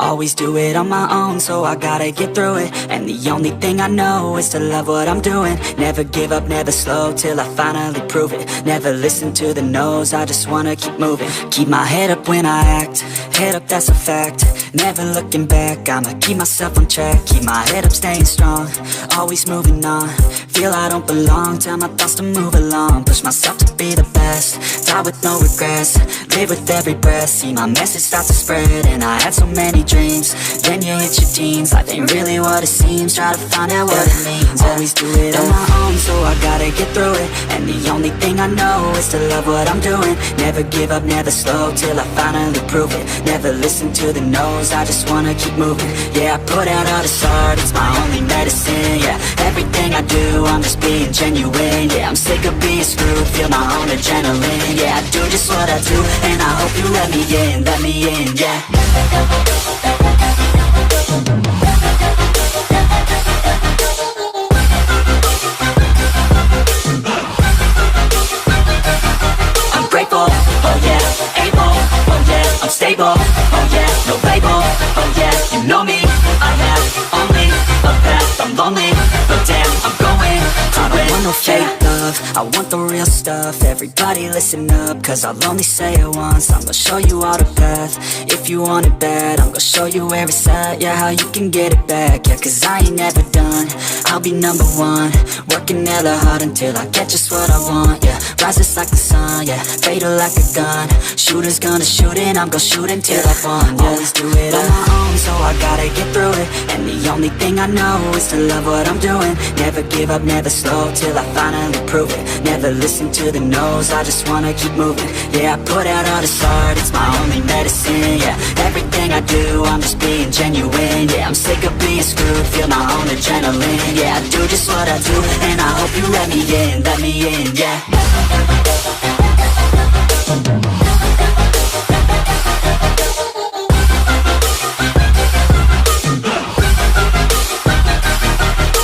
Always do it on my own, so I gotta get through it. And the only thing I know is to love what I'm doing. Never give up, never slow, till I finally prove it. Never listen to the no's, I just wanna keep moving. Keep my head up when I act, head up, that's a fact. Never looking back, I'ma keep myself on track. Keep my head up, staying strong, always moving on. Feel I don't belong, tell my thoughts to move along. Push myself to be the best, die with no regrets. Live with every breath, see my message start to spread. And I had so many dreams, then you hit your teens. Life ain't really what it seems, try to find out what it means. Always do it on my own, so I gotta get through it. And the only thing I know is to love what I'm doing. Never give up, never slow, till I finally prove it. Never listen to the no's, I just wanna keep moving. Yeah, I put out all this art, it's my only medicine. Yeah, everything I do, I'm just being genuine. Yeah, I'm sick of being screwed, feel my own adrenaline. Yeah, I do just what I do, and I hope you let me in, yeah. I'm grateful, oh yeah, able, oh yeah, I'm stable, oh yeah, no label, oh yeah, you know me, I have only a path, I'm lonely, but damn, I'm going to win. I don't want no fake love, I want the real stuff. Everybody listen up, cause I'll only say it once. I'm gonna show you all the path, if you want it bad. I'm gonna show you where it's at, yeah, how you can get it back. Yeah, cause I ain't never done, I'll be number one. Working hella hard until I get just what I want, yeah. Rises like the sun, yeah, fatal like a gun. Shooters gonna shoot and I'm gonna shoot until I won, yeah. Always do it on my own, so I gotta get through it. And the only thing I know is to love what I'm doing. Never give up, never slow, till I finally prove it. Never listen to the no's, I just wanna keep moving. Yeah, I put out all this art, it's my only medicine. Yeah, everything I do, I'm just being genuine. Yeah, I'm sick of being screwed, feel my own adrenaline. Yeah, I do just what I do, and I hope you let me in, yeah.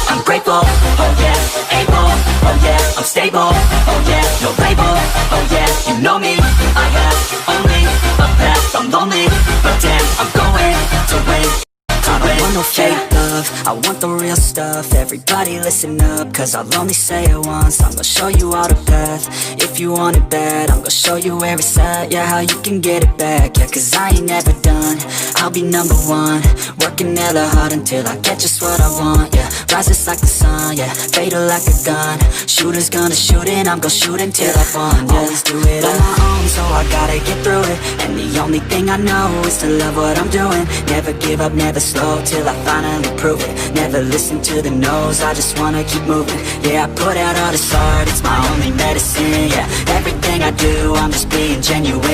I'm grateful, oh yeah, able, oh yeah, I'm stable, oh yeah, no label, oh yeah, you know me, I have only a path, I'm lonely, but damn, I'm going to win. I don't want no fake love, I want the real stuff. Everybody listen up, cause I'll only say it once. I'm gonna show you all the path, if you want it bad. I'm gonna show you where it's at, yeah, how you can get it back. Yeah, cause I ain't never done, I'll be number one. Working hella hard until I get just what I want, yeah. Rises like the sun, yeah, fatal like a gun. Shooters gonna shoot and I'm gonna shoot until I won, yeah. Always do it on my own, so I gotta get through it. And the only thing I know is to love what I'm doing. Never give up, never slow, till I finally prove it. Never listen to the no's, I just wanna keep moving. Yeah, I put out all this art, it's my only medicine. Yeah, everything I do, I'm just being genuine.